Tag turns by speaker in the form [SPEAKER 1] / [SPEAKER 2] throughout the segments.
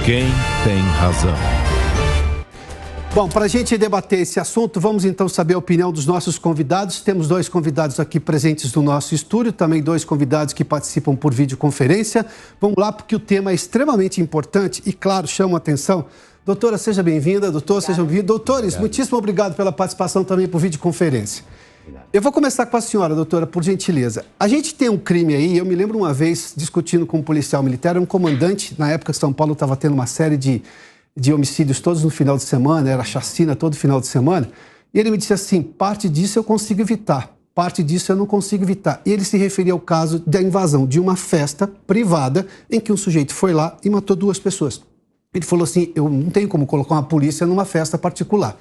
[SPEAKER 1] Quem tem razão?
[SPEAKER 2] Bom, para a gente debater esse assunto, vamos então saber a opinião dos nossos convidados. Temos 2 convidados aqui presentes no nosso estúdio, também 2 convidados que participam por videoconferência. Vamos lá, porque o tema é extremamente importante e, claro, chama a atenção. Doutora, seja bem-vinda. Doutor, sejam bem-vindos. Doutores, muitíssimo obrigado pela participação também por videoconferência. Eu vou começar com a senhora, doutora, por gentileza. A gente tem um crime aí, eu me lembro uma vez discutindo com um policial militar, um comandante, na época São Paulo estava tendo uma série de homicídios todos no final de semana, era chacina todo final de semana, e ele me disse assim, parte disso eu consigo evitar, parte disso eu não consigo evitar. E ele se referia ao caso da invasão de uma festa privada em que um sujeito foi lá e matou 2 pessoas. Ele falou assim, eu não tenho como colocar uma polícia numa festa particular.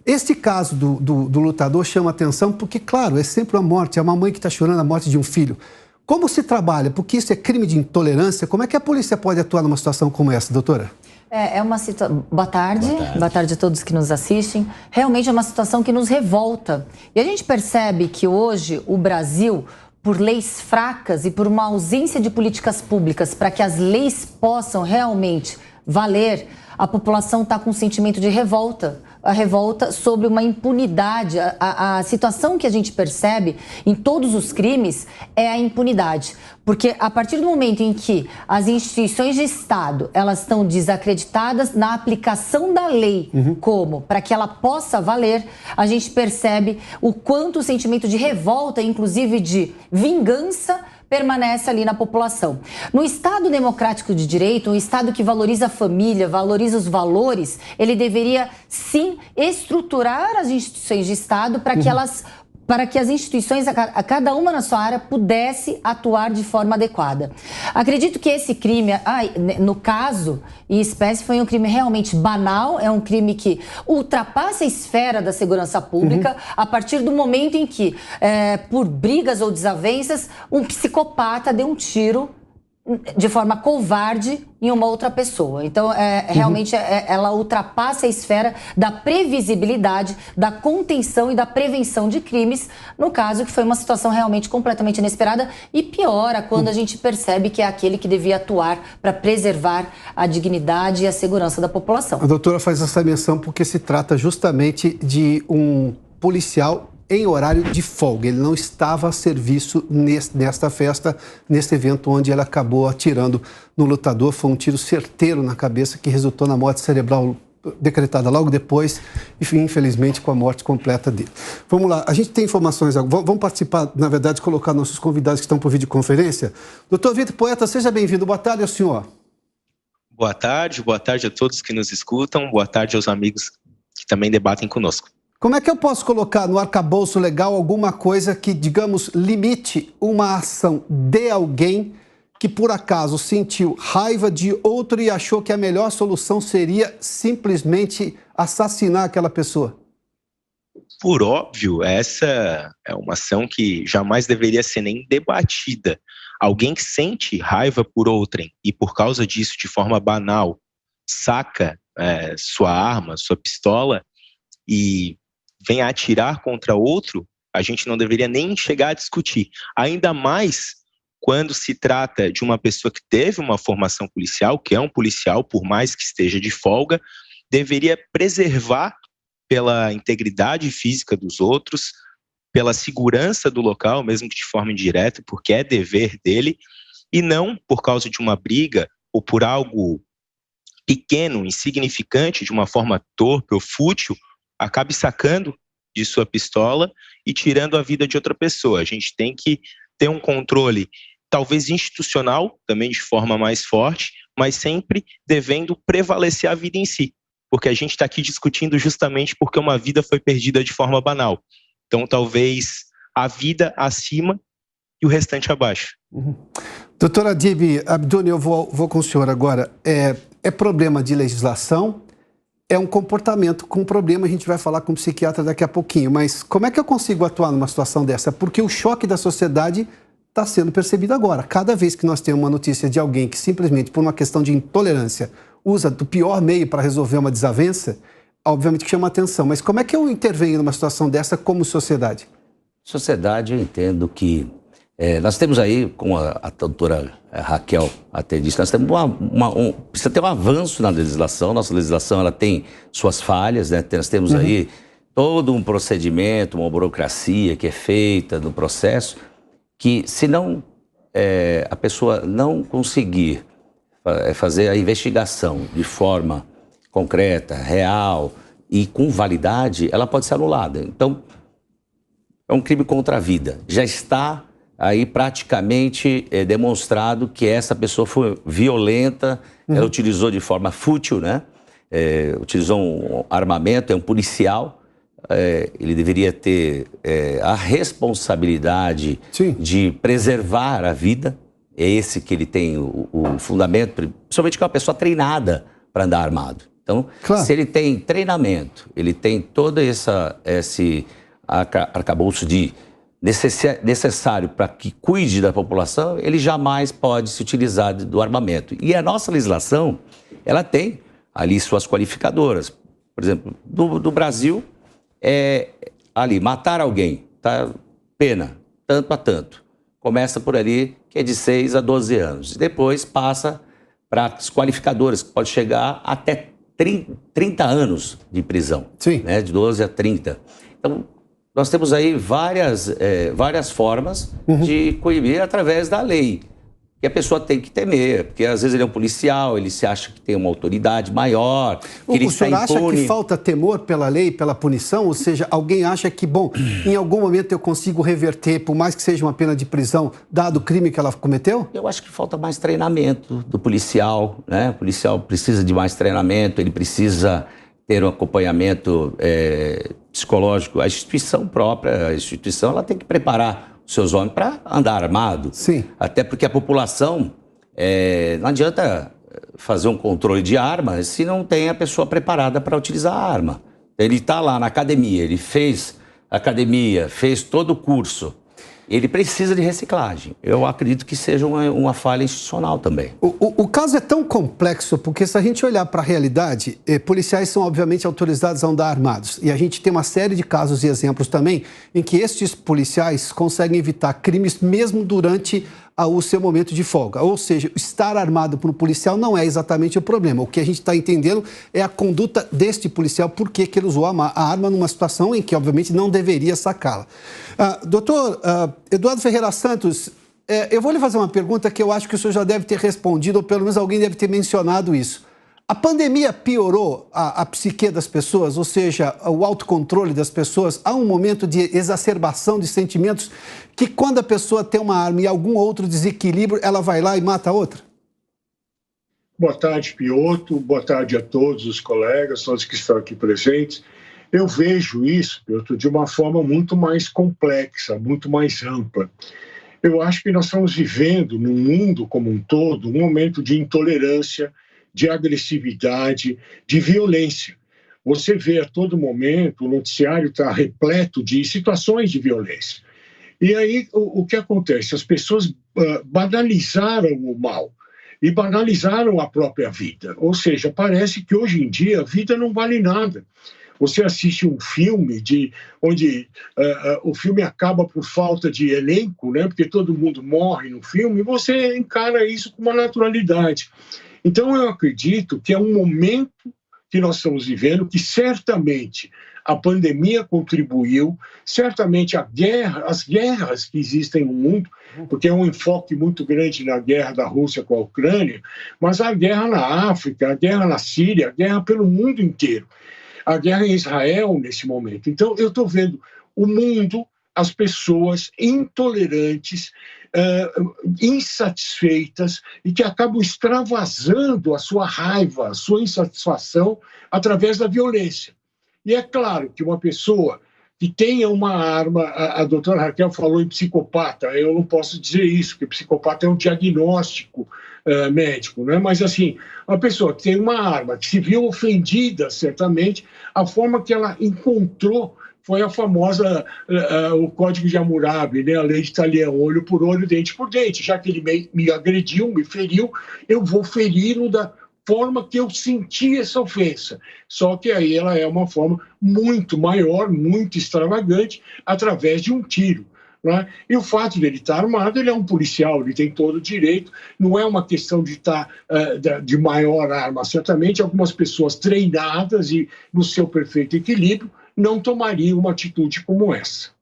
[SPEAKER 2] Este caso do lutador chama atenção porque, claro, é sempre uma morte, é uma mãe que está chorando a morte de um filho. Como se trabalha? Porque isso é crime de intolerância, como é que a polícia pode atuar numa situação como essa, doutora?
[SPEAKER 3] É uma situação... Boa tarde a todos que nos assistem. Realmente é uma situação que nos revolta. E a gente percebe que hoje o Brasil, por leis fracas e por uma ausência de políticas públicas para que as leis possam realmente valer, a população está com um sentimento de revolta. A revolta sobre uma impunidade. A situação que a gente percebe em todos os crimes é a impunidade. Porque a partir do momento em que as instituições de Estado elas estão desacreditadas na aplicação da lei, como para que ela possa valer, a gente percebe o quanto o sentimento de revolta, inclusive de vingança, permanece ali na população. No Estado democrático de direito, um Estado que valoriza a família, valoriza os valores, ele deveria, sim, estruturar as instituições de Estado para que para que as instituições, a cada uma na sua área, pudesse atuar de forma adequada. Acredito que esse crime, no caso em espécie, foi um crime realmente banal, é um crime que ultrapassa a esfera da segurança pública a partir do momento em que, por brigas ou desavenças, um psicopata deu um tiro de forma covarde em uma outra pessoa. Então, realmente, ela ultrapassa a esfera da previsibilidade, da contenção e da prevenção de crimes, no caso que foi uma situação realmente completamente inesperada e piora quando a gente percebe que é aquele que devia atuar para preservar a dignidade e a segurança da população.
[SPEAKER 2] A doutora faz essa menção porque se trata justamente de um policial em horário de folga. Ele não estava a serviço nesta festa, nesse evento onde ele acabou atirando no lutador. Foi um tiro certeiro na cabeça que resultou na morte cerebral decretada logo depois e, infelizmente, com a morte completa dele. Vamos lá, a gente tem informações, vamos participar, na verdade, colocar nossos convidados que estão por videoconferência. Doutor Vitor Poeta, seja bem-vindo. Boa tarde ao senhor.
[SPEAKER 4] Boa tarde a todos que nos escutam, boa tarde aos amigos que também debatem conosco.
[SPEAKER 2] Como é que eu posso colocar no arcabouço legal alguma coisa que, digamos, limite uma ação de alguém que, por acaso, sentiu raiva de outro e achou que a melhor solução seria simplesmente assassinar aquela pessoa?
[SPEAKER 4] Por óbvio, essa é uma ação que jamais deveria ser nem debatida. Alguém que sente raiva por outrem e, por causa disso, de forma banal, saca sua arma, sua pistola e vem a atirar contra outro, a gente não deveria nem chegar a discutir. Ainda mais quando se trata de uma pessoa que teve uma formação policial, que é um policial, por mais que esteja de folga, deveria preservar pela integridade física dos outros, pela segurança do local, mesmo que de forma indireta, porque é dever dele, e não por causa de uma briga ou por algo pequeno, insignificante, de uma forma torpe ou fútil, acabe sacando de sua pistola e tirando a vida de outra pessoa. A gente tem que ter um controle, talvez institucional, também de forma mais forte, mas sempre devendo prevalecer a vida em si. Porque a gente está aqui discutindo justamente porque uma vida foi perdida de forma banal. Então, talvez a vida acima e o restante abaixo.
[SPEAKER 2] Doutora Adib Abduni, eu vou com o senhor agora. É problema de legislação? É um comportamento com problema, a gente vai falar com o psiquiatra daqui a pouquinho, mas como é que eu consigo atuar numa situação dessa? Porque o choque da sociedade está sendo percebido agora. Cada vez que nós temos uma notícia de alguém que simplesmente, por uma questão de intolerância, usa do pior meio para resolver uma desavença, obviamente que chama atenção. Mas como é que eu intervenho numa situação dessa como sociedade?
[SPEAKER 5] Sociedade, eu entendo que
[SPEAKER 1] Nós temos aí, como a doutora Raquel até disse, nós temos precisa ter um avanço na legislação. Nossa legislação ela tem suas falhas, né? Nós temos aí todo um procedimento, uma burocracia que é feita no processo, que se não a pessoa não conseguir fazer a investigação de forma concreta, real e com validade, ela pode ser anulada. Então, é um crime contra a vida. Já está aí praticamente demonstrado que essa pessoa foi violenta, ela utilizou de forma fútil, né? Utilizou um armamento, é um policial, ele deveria ter a responsabilidade de preservar a vida, é esse que ele tem o fundamento, principalmente que é uma pessoa treinada para andar armado. Então, se ele tem treinamento, ele tem todo esse arcabouço de necessário para que cuide da população, ele jamais pode se utilizar do armamento. E a nossa legislação, ela tem ali suas qualificadoras. Por exemplo, do Brasil, ali, matar alguém, tá? Pena, tanto a tanto. Começa por ali, que é de 6 a 12 anos. E depois passa para as qualificadoras, que pode chegar até 30 anos de prisão. Né? De 12 a 30. Então, nós temos aí várias formas de coibir através da lei, que a pessoa tem que temer, porque às vezes ele é um policial, ele se acha que tem uma autoridade maior, que ele está impune. O senhor acha que falta temor pela lei, pela punição? Ou seja, alguém acha que, bom, em algum momento eu consigo reverter, por mais que seja uma pena de prisão, dado o crime que ela cometeu? Eu acho que falta mais treinamento do policial, né? O policial precisa de mais treinamento, ele precisa ter um acompanhamento psicológico. A instituição própria, ela tem que preparar os seus homens para andar armado. Até porque a população, não adianta fazer um controle de armas se não tem a pessoa preparada para utilizar a arma. Ele está lá na academia, ele fez academia, fez todo o curso. Ele precisa de reciclagem. Eu acredito que seja uma falha institucional também. O caso é tão complexo, porque se a gente olhar para a realidade, policiais são obviamente autorizados a andar armados. E a gente tem uma série de casos e exemplos também em que estes policiais conseguem evitar crimes mesmo durante o seu momento de folga. Ou seja, estar armado por um policial não é exatamente o problema. O que a gente está entendendo é a conduta deste policial, por que ele usou a arma numa situação em que, obviamente, não deveria sacá-la. Doutor Eduardo Ferreira Santos, eu vou lhe fazer uma pergunta que eu acho que o senhor já deve ter respondido, ou pelo menos alguém deve ter mencionado isso. A pandemia piorou a psique das pessoas, ou seja, o autocontrole das pessoas? Há um momento de exacerbação de sentimentos que quando a pessoa tem uma arma e algum outro desequilíbrio, ela vai lá e mata a outra?
[SPEAKER 5] Boa tarde, Piotr. Boa tarde a todos os colegas, todos que estão aqui presentes. Eu vejo isso, Piotr, de uma forma muito mais complexa, muito mais ampla. Eu acho que nós estamos vivendo, no mundo como um todo, um momento de intolerância, de agressividade, de violência. Você vê a todo momento, o noticiário está repleto de situações de violência. E aí, o que acontece? As pessoas banalizaram o mal e banalizaram a própria vida. Ou seja, parece que hoje em dia a vida não vale nada. Você assiste um filme onde o filme acaba por falta de elenco, né? Porque todo mundo morre no filme, e você encara isso com uma naturalidade. Então, eu acredito que é um momento que nós estamos vivendo, que certamente a pandemia contribuiu, certamente as guerras que existem no mundo, porque é um enfoque muito grande na guerra da Rússia com a Ucrânia, mas a guerra na África, a guerra na Síria, a guerra pelo mundo inteiro, a guerra em Israel nesse momento. Então, eu estou vendo o mundo, as pessoas intolerantes, insatisfeitas e que acabam extravasando a sua raiva, a sua insatisfação através da violência. E é claro que uma pessoa que tenha uma arma, a doutora Raquel falou em psicopata, eu não posso dizer isso, porque psicopata é um diagnóstico médico, né? Mas assim, uma pessoa que tem uma arma, que se viu ofendida, certamente, a forma que ela encontrou foi a famosa, o Código de Hammurabi, né? A lei de Talião, olho por olho, dente por dente. Já que ele me agrediu, me feriu, eu vou feri-lo da forma que eu senti essa ofensa. Só que aí ela é uma forma muito maior, muito extravagante, através de um tiro. né? E o fato dele estar armado, ele é um policial, ele tem todo o direito, não é uma questão de estar de maior arma. Certamente algumas pessoas treinadas e no seu perfeito equilíbrio não tomariam uma atitude como essa.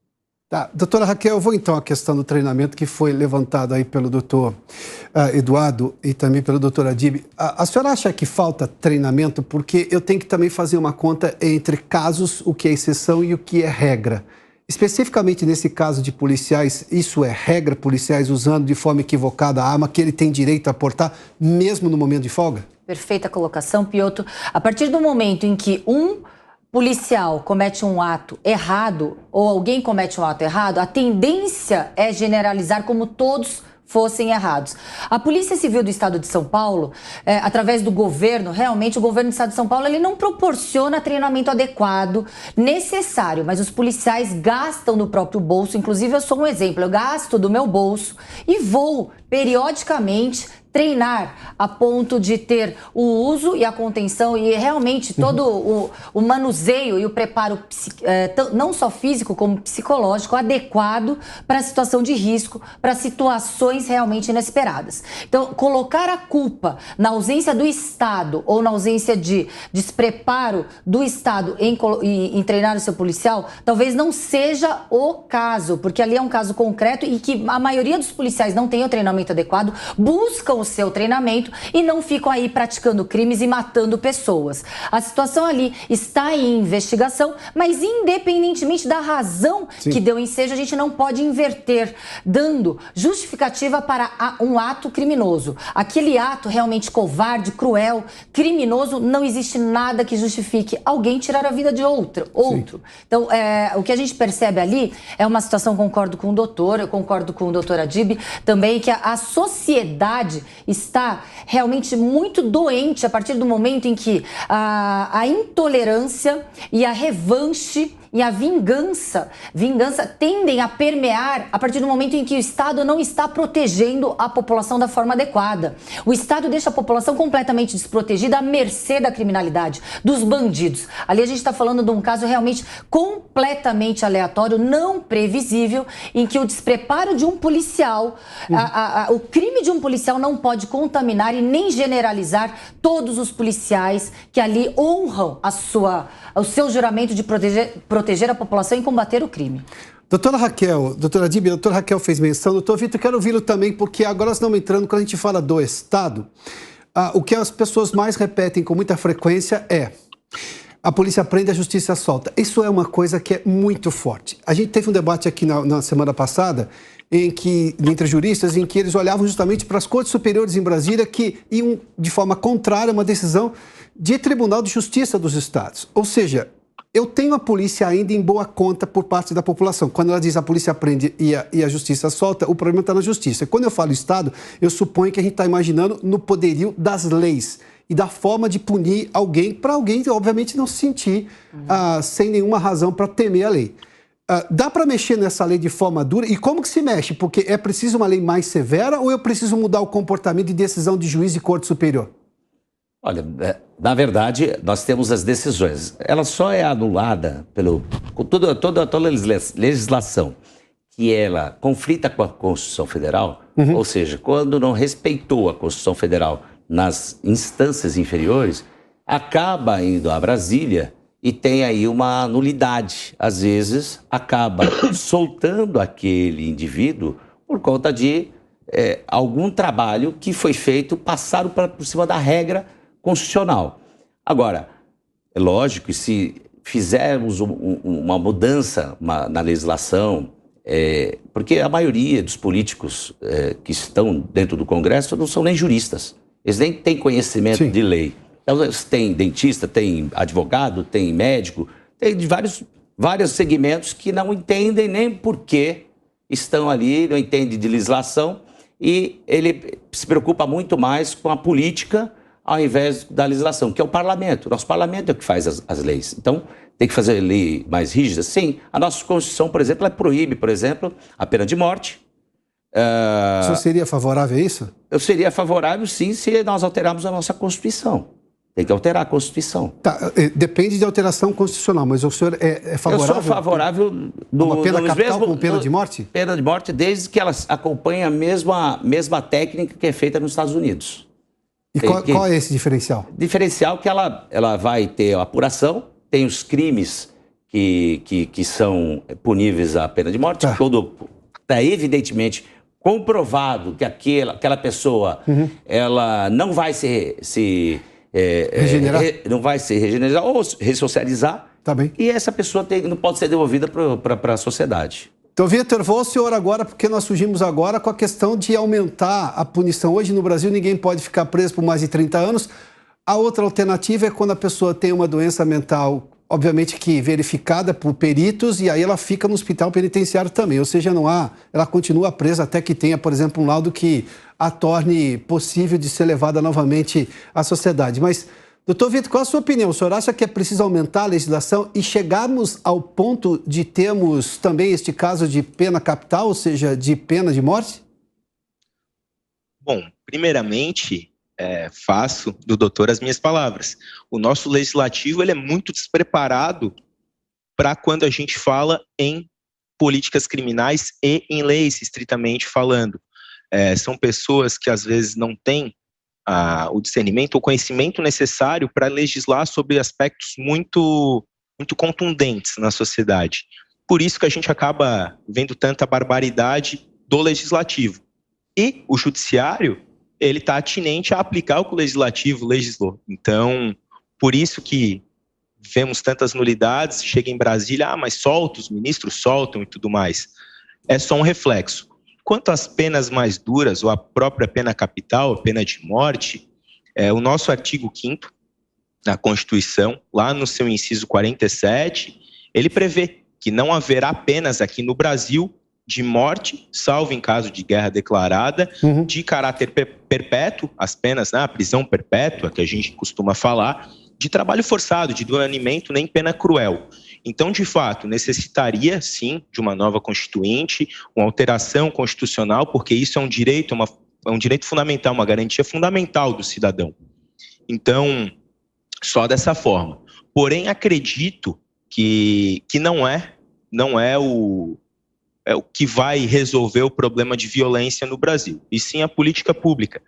[SPEAKER 2] Tá. Doutora Raquel, eu vou então à questão do treinamento que foi levantada aí pelo doutor Eduardo e também pelo doutor Adib. A senhora acha que falta treinamento? Porque eu tenho que também fazer uma conta entre casos, o que é exceção e o que é regra. Especificamente nesse caso de policiais, isso é regra, policiais usando de forma equivocada a arma que ele tem direito a portar, mesmo no momento de folga?
[SPEAKER 3] Perfeita colocação, Piotr. A partir do momento em que um policial comete um ato errado ou alguém comete um ato errado, a tendência é generalizar como todos fossem errados. A Polícia Civil do Estado de São Paulo, através do governo, realmente o governo do Estado de São Paulo, ele não proporciona treinamento adequado, necessário, mas os policiais gastam do próprio bolso. Inclusive, eu sou um exemplo, eu gasto do meu bolso e vou periodicamente treinar a ponto de ter o uso e a contenção e realmente todo o manuseio e o preparo não só físico como psicológico adequado para a situação de risco, para situações realmente inesperadas. Então, colocar a culpa na ausência do Estado ou na ausência de despreparo do Estado em treinar o seu policial, talvez não seja o caso, porque ali é um caso concreto e que a maioria dos policiais não tem o treinamento adequado, buscam o seu treinamento e não ficam aí praticando crimes e matando pessoas. A situação ali está em investigação, mas independentemente da razão que deu ensejo, a gente não pode inverter, dando justificativa para um ato criminoso. Aquele ato realmente covarde, cruel, criminoso, não existe nada que justifique alguém tirar a vida de outro. Então, o que a gente percebe ali é uma situação, concordo com o doutor, eu concordo com o doutor Adib, também que a sociedade está realmente muito doente a partir do momento em que a intolerância e a revanche e a vingança tendem a permear a partir do momento em que o Estado não está protegendo a população da forma adequada. O Estado deixa a população completamente desprotegida à mercê da criminalidade, dos bandidos. Ali a gente está falando de um caso realmente completamente aleatório, não previsível, em que o despreparo de um policial, o crime de um policial não pode contaminar e nem generalizar todos os policiais que ali honram o seu juramento de proteger a população e combater o crime.
[SPEAKER 2] Doutora Raquel, doutora Adib, a doutora Raquel fez menção, doutor Vitor, quero ouvi-lo também, porque agora nós estamos entrando, quando a gente fala do Estado, o que as pessoas mais repetem com muita frequência é: a polícia prende, a justiça solta. Isso é uma coisa que é muito forte. A gente teve um debate aqui na semana passada, entre juristas, em que eles olhavam justamente para as cortes superiores em Brasília, que iam de forma contrária a uma decisão de Tribunal de Justiça dos Estados. Ou seja, eu tenho a polícia ainda em boa conta por parte da população. Quando ela diz a polícia prende e a justiça solta, o problema está na justiça. Quando eu falo Estado, eu suponho que a gente está imaginando no poderio das leis e da forma de punir alguém, para alguém, obviamente, não se sentir sem nenhuma razão para temer a lei. Dá para mexer nessa lei de forma dura? E como que se mexe? Porque é preciso uma lei mais severa ou eu preciso mudar o comportamento de decisão de juiz e corte superior?
[SPEAKER 1] Olha, na verdade, nós temos as decisões. Ela só é anulada com toda a legislação que ela conflita com a Constituição Federal, ou seja, quando não respeitou a Constituição Federal nas instâncias inferiores, acaba indo a Brasília e tem aí uma nulidade. Às vezes, acaba soltando aquele indivíduo por conta de algum trabalho que foi feito, passaram por cima da regra constitucional. Agora, é lógico que se fizermos uma mudança na legislação, porque a maioria dos políticos que estão dentro do Congresso não são nem juristas, eles nem têm conhecimento de lei. Então, eles têm dentista, tem advogado, tem médico, tem de vários segmentos que não entendem nem por que estão ali, não entendem de legislação, e ele se preocupa muito mais com a política ao invés da legislação, que é o parlamento. Nosso parlamento é o que faz as leis. Então, tem que fazer lei mais rígida? Sim. A nossa Constituição, por exemplo, ela proíbe, por exemplo, a pena de morte.
[SPEAKER 2] O senhor seria favorável a isso?
[SPEAKER 1] Eu seria favorável, sim, se nós alterarmos a nossa Constituição. Tem que alterar a Constituição.
[SPEAKER 2] Tá, depende de alteração constitucional, mas o senhor é favorável?
[SPEAKER 1] Eu sou favorável
[SPEAKER 2] uma pena capital com pena de morte?
[SPEAKER 1] Pena de morte, desde que elas acompanhem a mesma técnica que é feita nos Estados Unidos.
[SPEAKER 2] E qual é esse diferencial?
[SPEAKER 1] Diferencial que ela vai ter a apuração, tem os crimes que são puníveis à pena de morte, está evidentemente comprovado que aquela pessoa ela não vai não vai se regenerar ou ressocializar.
[SPEAKER 2] Tá bem.
[SPEAKER 1] E essa pessoa não pode ser devolvida para a sociedade.
[SPEAKER 2] Então, Vitor, vou ao senhor agora, porque nós surgimos agora com a questão de aumentar a punição. Hoje no Brasil ninguém pode ficar preso por mais de 30 anos. A outra alternativa é quando a pessoa tem uma doença mental, obviamente que verificada por peritos, e aí ela fica no hospital penitenciário também. Ou seja, ela continua presa até que tenha, por exemplo, um laudo que a torne possível de ser levada novamente à sociedade. Mas, doutor Vitor, qual a sua opinião? O senhor acha que é preciso aumentar a legislação e chegarmos ao ponto de termos também este caso de pena capital, ou seja, de pena de morte?
[SPEAKER 4] Bom, primeiramente, faço do doutor as minhas palavras. O nosso legislativo ele é muito despreparado para quando a gente fala em políticas criminais e em leis, estritamente falando. São pessoas que às vezes não têm o discernimento, o conhecimento necessário para legislar sobre aspectos muito, muito contundentes na sociedade. Por isso que a gente acaba vendo tanta barbaridade do legislativo. E o judiciário, ele está atinente a aplicar o que o legislativo legislou. Então, por isso que vemos tantas nulidades, chega em Brasília, mas solta, os ministros soltam e tudo mais. É só um reflexo. Quanto às penas mais duras, ou a própria pena capital, a pena de morte, o nosso artigo 5º da Constituição, lá no seu inciso 47, ele prevê que não haverá penas aqui no Brasil de morte, salvo em caso de guerra declarada, de caráter perpétuo, as penas, a prisão perpétua, que a gente costuma falar, de trabalho forçado, de desonamento, nem pena cruel. Então, de fato, necessitaria, sim, de uma nova constituinte, uma alteração constitucional, porque isso é um direito, é um direito fundamental, uma garantia fundamental do cidadão. Então, só dessa forma. Porém, acredito que não é o que vai resolver o problema de violência no Brasil, e sim a política pública.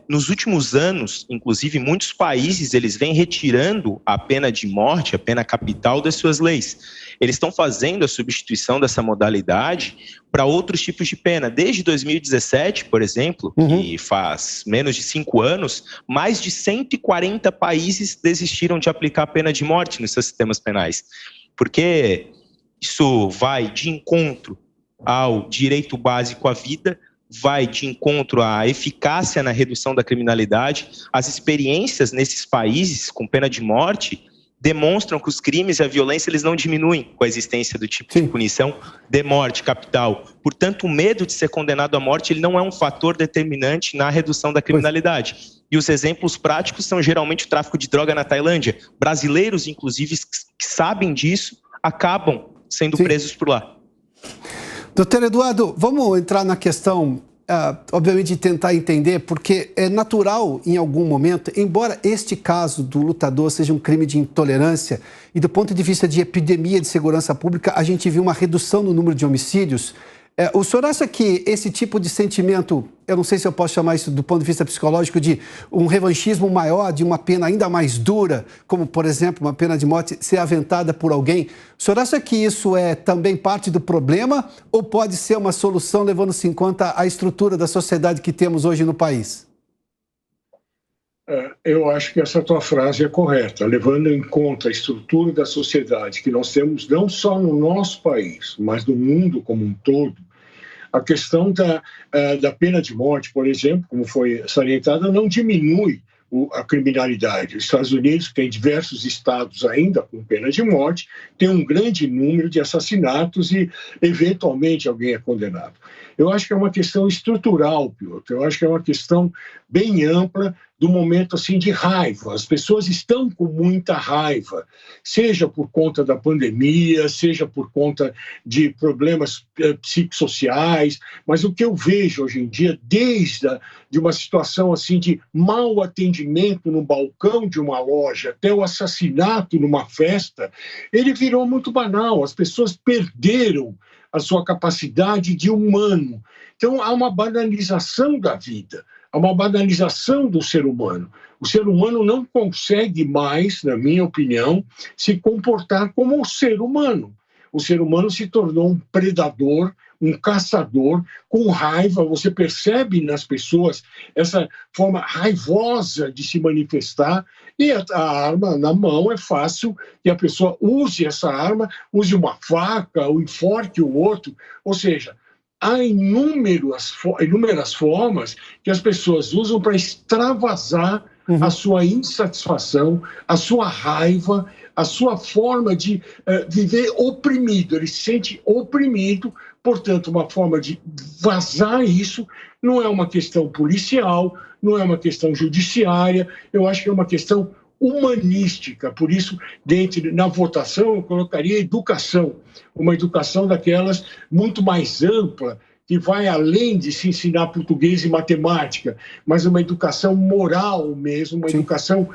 [SPEAKER 4] Nos últimos anos, inclusive, muitos países eles vêm retirando a pena de morte, a pena capital das suas leis. Eles estão fazendo a substituição dessa modalidade para outros tipos de pena. Desde 2017, por exemplo, que faz menos de 5 anos, mais de 140 países desistiram de aplicar a pena de morte nos seus sistemas penais. Porque isso vai de encontro ao direito básico à vida, vai de encontro à eficácia na redução da criminalidade. As experiências nesses países com pena de morte demonstram que os crimes e a violência eles não diminuem com a existência do tipo de punição de morte capital. Portanto, o medo de ser condenado à morte ele não é um fator determinante na redução da criminalidade. E os exemplos práticos são geralmente o tráfico de droga na Tailândia. Brasileiros, inclusive, que sabem disso, acabam sendo presos por lá.
[SPEAKER 2] Doutor Eduardo, vamos entrar na questão, obviamente, de tentar entender, porque é natural, em algum momento, embora este caso do lutador seja um crime de intolerância, e do ponto de vista de epidemia de segurança pública, a gente viu uma redução no número de homicídios. O senhor acha que esse tipo de sentimento, eu não sei se eu posso chamar isso do ponto de vista psicológico, de um revanchismo maior, de uma pena ainda mais dura, como, por exemplo, uma pena de morte ser aventada por alguém, o senhor acha que isso é também parte do problema ou pode ser uma solução levando-se em conta a estrutura da sociedade que temos hoje no país?
[SPEAKER 5] Eu acho que essa tua frase é correta, levando em conta a estrutura da sociedade que nós temos não só no nosso país, mas no mundo como um todo. A questão da pena de morte, por exemplo, como foi salientada, não diminui a criminalidade. Os Estados Unidos, que tem diversos estados ainda com pena de morte, tem um grande número de assassinatos e, eventualmente, alguém é condenado. Eu acho que é uma questão estrutural, Piotr. Eu acho que é uma questão bem ampla do momento assim de raiva. As pessoas estão com muita raiva, seja por conta da pandemia, seja por conta de problemas psicossociais, mas o que eu vejo hoje em dia, desde de uma situação assim de mau atendimento no balcão de uma loja até o assassinato numa festa, ele virou muito banal. As pessoas perderam a sua capacidade de humano. Então, há uma banalização da vida, há uma banalização do ser humano. O ser humano não consegue mais, na minha opinião, se comportar como um ser humano. O ser humano se tornou um predador, um caçador, com raiva. Você percebe nas pessoas essa forma raivosa de se manifestar, e a arma na mão é fácil que a pessoa use essa arma, use uma faca, ou enforque o outro. Ou seja, há inúmeras formas que as pessoas usam para extravasar a sua insatisfação, a sua raiva, a sua forma de viver oprimido. Ele se sente oprimido, portanto, uma forma de vazar isso. Não é uma questão policial, não é uma questão judiciária, eu acho que é uma questão humanística. Por isso, na votação, eu colocaria educação, uma educação daquelas muito mais ampla, que vai além de se ensinar português e matemática, mas uma educação moral mesmo, uma educação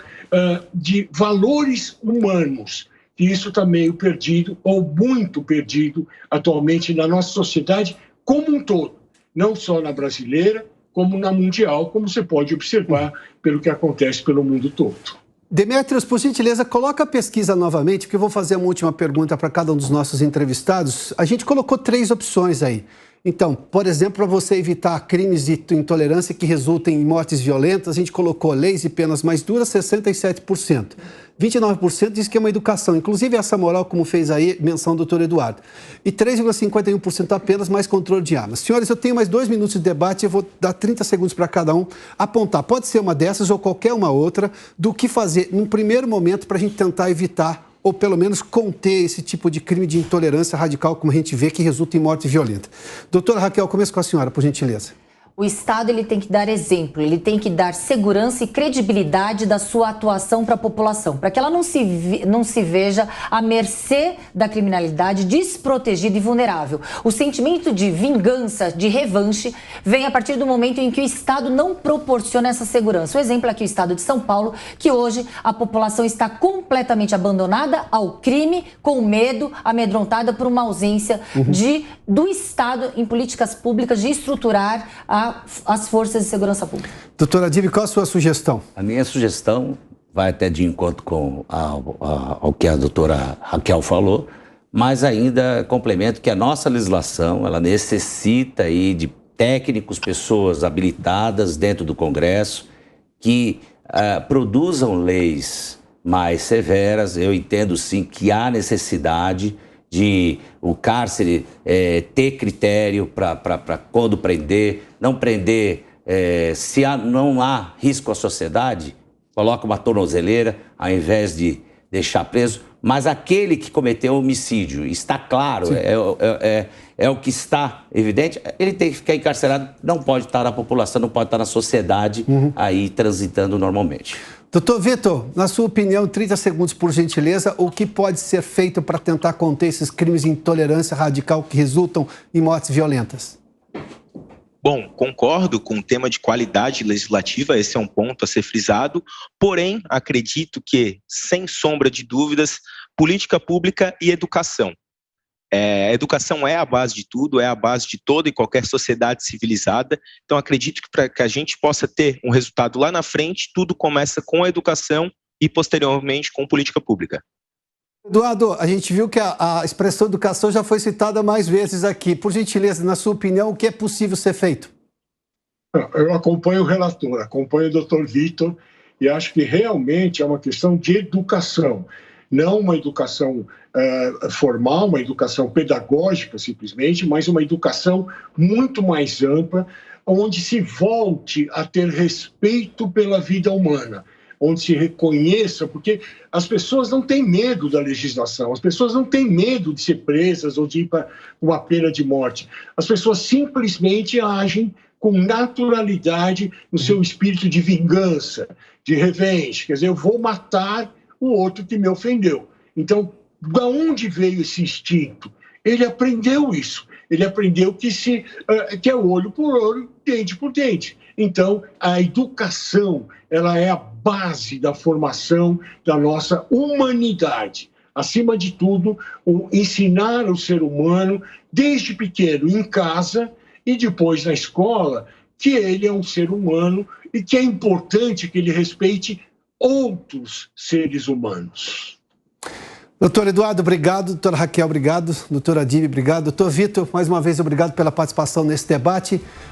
[SPEAKER 5] de valores humanos. E isso está meio perdido, ou muito perdido, atualmente na nossa sociedade como um todo, não só na brasileira, como na mundial, como você pode observar pelo que acontece pelo mundo todo.
[SPEAKER 2] Demetrios, por gentileza, coloca a pesquisa novamente, porque eu vou fazer uma última pergunta para cada um dos nossos entrevistados. A gente colocou 3 opções aí. Então, por exemplo, para você evitar crimes de intolerância que resultem em mortes violentas, a gente colocou leis e penas mais duras, 67%. 29% diz que é uma educação, inclusive essa moral, como fez aí menção o doutor Eduardo. E 3,51% apenas mais controle de armas. Senhores, eu tenho mais 2 minutos de debate, eu vou dar 30 segundos para cada um apontar. Pode ser uma dessas ou qualquer uma outra, do que fazer num primeiro momento para a gente tentar evitar ou pelo menos conter esse tipo de crime de intolerância radical, como a gente vê, que resulta em morte violenta. Doutora Raquel, começo com a senhora, por gentileza.
[SPEAKER 3] O Estado ele tem que dar exemplo, ele tem que dar segurança e credibilidade da sua atuação para a população, para que ela não se veja à mercê da criminalidade, desprotegida e vulnerável. O sentimento de vingança, de revanche, vem a partir do momento em que o Estado não proporciona essa segurança. O exemplo é aqui o Estado de São Paulo, que hoje a população está completamente abandonada ao crime, com medo, amedrontada por uma ausência do Estado em políticas públicas de estruturar as forças de segurança pública.
[SPEAKER 2] Doutora Adib, qual a sua sugestão?
[SPEAKER 1] A minha sugestão vai até de encontro com ao que a doutora Raquel falou, mas ainda complemento que a nossa legislação, ela necessita aí de técnicos, pessoas habilitadas dentro do Congresso, que produzam leis mais severas. Eu entendo sim que há necessidade de o cárcere ter critério para quando prender, não prender se não há risco à sociedade, coloca uma tornozeleira ao invés de deixar preso, mas aquele que cometeu homicídio, está claro, é o que está evidente, ele tem que ficar encarcerado, não pode estar na população, não pode estar na sociedade aí transitando normalmente.
[SPEAKER 2] Doutor Vitor, na sua opinião, 30 segundos por gentileza, o que pode ser feito para tentar conter esses crimes de intolerância radical que resultam em mortes violentas?
[SPEAKER 4] Bom, concordo com o tema de qualidade legislativa, esse é um ponto a ser frisado, porém, acredito que, sem sombra de dúvidas, política pública e educação. A educação é a base de tudo, é a base de toda e qualquer sociedade civilizada. Então, acredito que para que a gente possa ter um resultado lá na frente, tudo começa com a educação e, posteriormente, com política pública.
[SPEAKER 2] Eduardo, a gente viu que a expressão educação já foi citada mais vezes aqui. Por gentileza, na sua opinião, o que é possível ser feito?
[SPEAKER 5] Eu acompanho o relator, acompanho o doutor Vitor, e acho que realmente é uma questão de educação. Não uma educação formal, uma educação pedagógica simplesmente, mas uma educação muito mais ampla, onde se volte a ter respeito pela vida humana, onde se reconheça, porque as pessoas não têm medo da legislação, as pessoas não têm medo de ser presas ou de ir para uma pena de morte. As pessoas simplesmente agem com naturalidade no seu espírito de vingança, de revenge. Quer dizer, eu vou matar o outro que me ofendeu. Então, da onde veio esse instinto? Ele aprendeu isso. Ele aprendeu que é olho por olho, dente por dente. Então, a educação, ela é a base da formação da nossa humanidade. Acima de tudo, ensinar o ser humano, desde pequeno, em casa e depois na escola, que ele é um ser humano e que é importante que ele respeite outros seres humanos.
[SPEAKER 2] Doutor Eduardo, obrigado. Doutora Raquel, obrigado. Doutora Dive, obrigado. Doutor Vitor, mais uma vez, obrigado pela participação nesse debate.